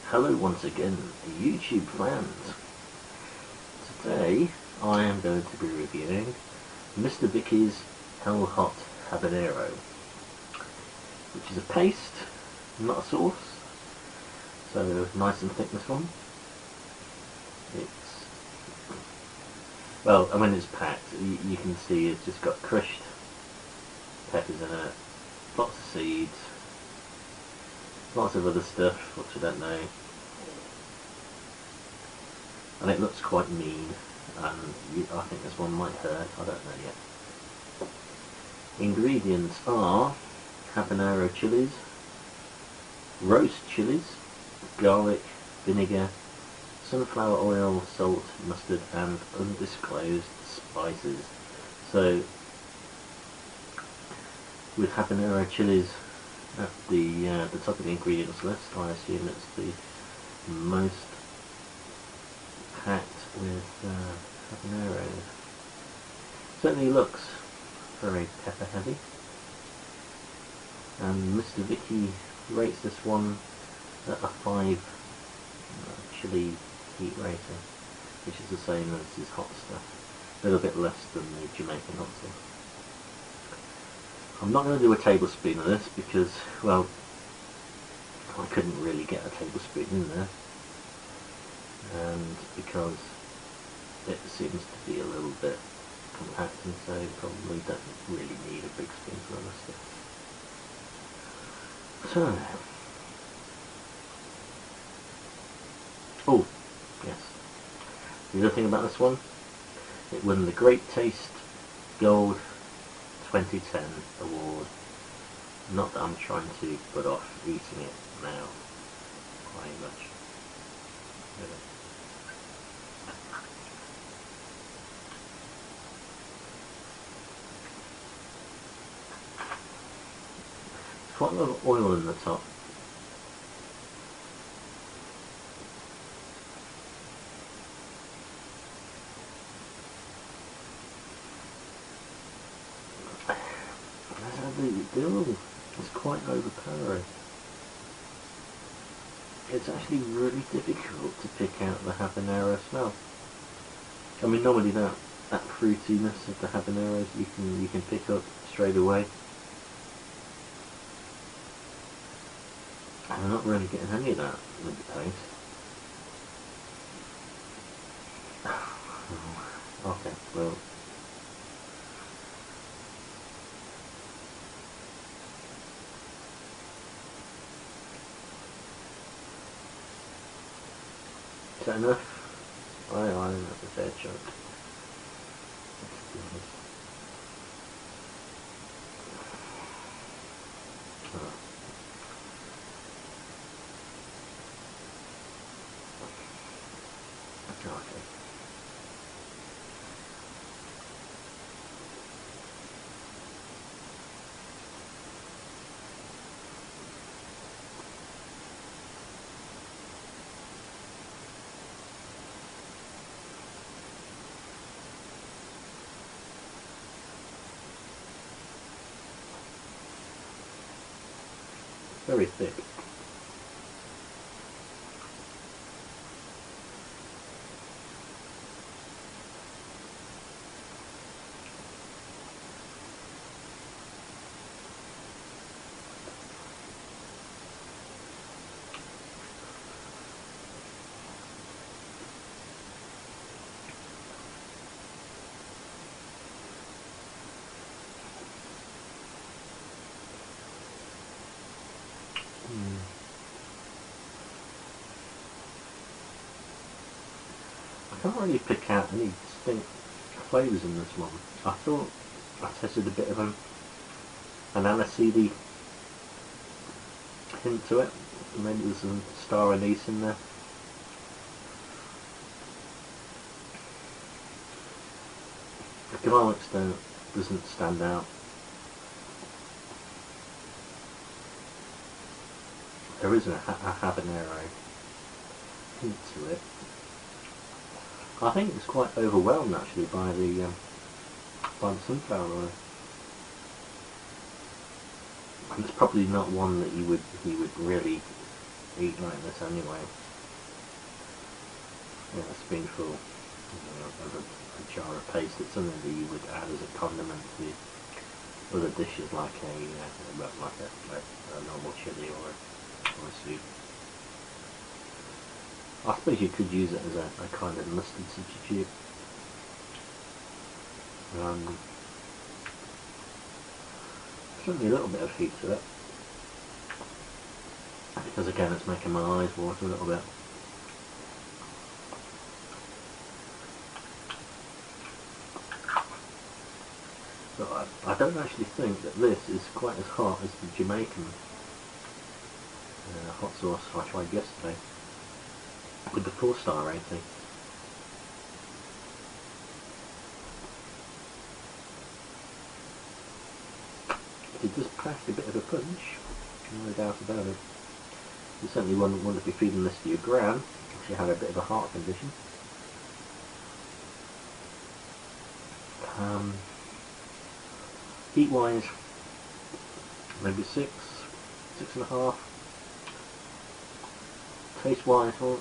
Hello once again, YouTube fans. Today I am going to be reviewing Mr. Vikki's Hell Hot Habanero, which is a paste, not a sauce, so nice and thick this one. It's, well, when it's packed, you can see it's just got crushed peppers in it, lots of seeds, lots of other stuff which I don't know, and it looks quite mean, and I think this one might hurt, I don't know yet. Ingredients are habanero chilies, roast chilies, garlic, vinegar, sunflower oil, salt, mustard and undisclosed spices. So with habanero chilies at the top of the ingredients list, I assume it's the most packed with habaneros. Certainly looks very pepper heavy, and Mr. Vikki rates this one at a 5 chili heat rating, which is the same as his hot stuff, a little bit less than the Jamaican hot sauce. I'm not going to do a tablespoon of this because, well, I couldn't really get a tablespoon in there, and because it seems to be a little bit compact, and so probably don't really need a big spoonful of this stuff. So, oh yes, the other thing about this one, it won the Great Taste Gold 2010 award. Not that I'm trying to put off eating it now quite much. There's quite a lot of oil in the top. It's quite overpowering. It's actually really difficult to pick out the habanero smell. I mean, normally that fruitiness of the habaneros you can pick up straight away. And I'm not really getting any of that with the paste. Okay, well. Is that enough? Aye, that's a fair chunk. Oh. Okay. Very thick. I can't really pick out any distinct flavours in this one. I thought I tasted a bit of an aniseedy hint to it. Maybe there's some star anise in there. The garlic doesn't stand out. There is a habanero hint to it. I think it's quite overwhelmed actually by the sunflower oil. And it's probably not one that you would really eat like this anyway. Yeah, a spoonful of a jar of paste. It's something that you would add as a condiment to other dishes like a normal chili or a soup. I suppose you could use it as a kind of mustard substitute. Certainly a little bit of heat to it, because again it's making my eyes water a little bit. But I don't actually think that this is quite as hot as the Jamaican hot sauce I tried yesterday with the 4-star rating. It does pack a bit of a punch, no doubt about it. You certainly wouldn't want to be feeding this to your gran if she had a bit of a heart condition. Heat wise, maybe 6.5. Taste wise, well,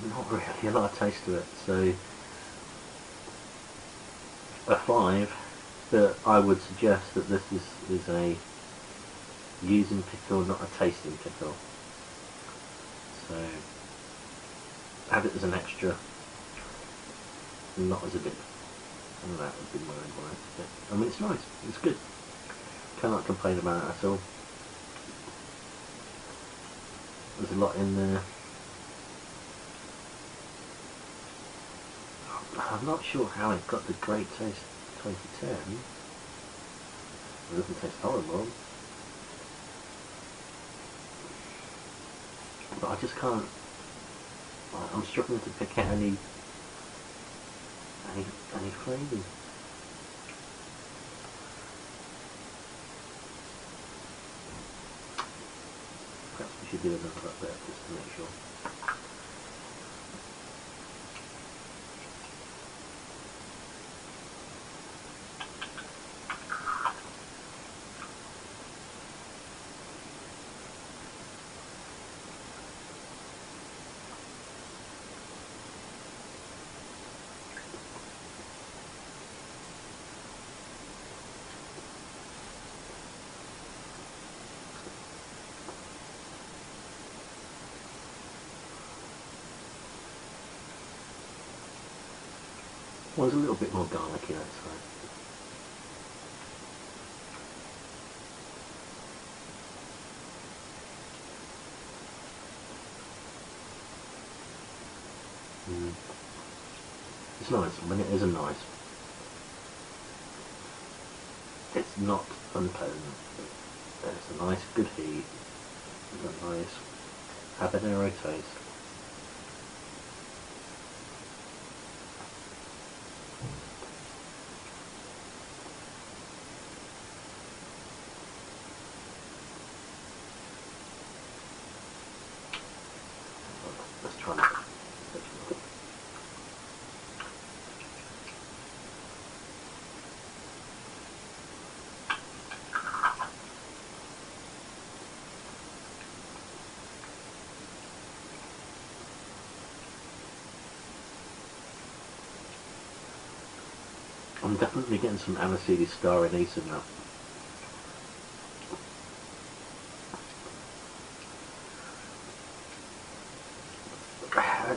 not really a lot of taste to it, so a 5. But I would suggest that this is a using pickle, not a tasting pickle. So add it as an extra, not as a dip. And that would be my advice. But, I mean, it's nice. It's good. Cannot complain about it at all. There's a lot in there. I'm not sure how it got the great taste 2010. It doesn't taste horrible. But I just can't. I'm struggling to pick out any flavours. Perhaps we should do another little bit just to make sure. Well, there's a little bit more garlicky that side. It's nice. I mean, it is a nice. It's not unpleasant. It's a nice, good heat. It's a nice habanero taste. Let's try that. I'm definitely getting some aniseed star anise in that.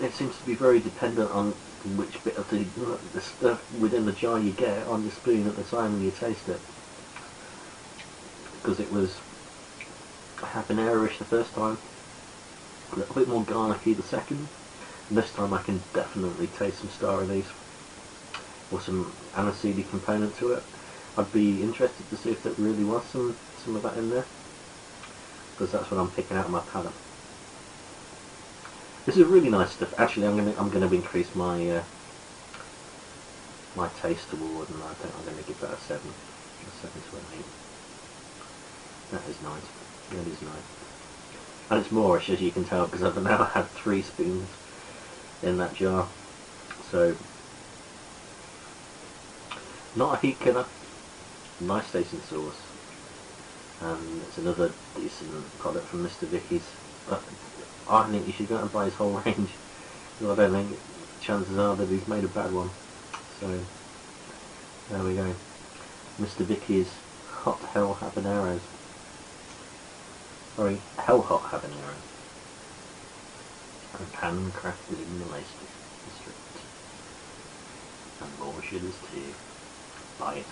It seems to be very dependent on which bit of the stuff within the jar you get on your spoon at the time when you taste it. Because it was habanero-ish the first time, a little bit more garlicky the second, and this time I can definitely taste some star anise or some aniseed component to it. I'd be interested to see if there really was some of that in there, because that's what I'm picking out of my palate. This is really nice stuff. Actually, I'm gonna increase my my taste award, and I think I'm gonna give that a 7 to an 8. That is nice. That is nice, and it's moreish, as you can tell, because I've now had 3 spoons in that jar. So, not a heat killer. Nice tasting sauce. and it's another decent product from Mr. Vicky's. But I think you should go and buy his whole range, because I don't think chances are that he's made a bad one. So there we go, Mr. Vicky's Hot Hell Habaneros. Sorry, Hell Hot Habaneros. And handcrafted in the Lake District. And more shillers too. Buy it.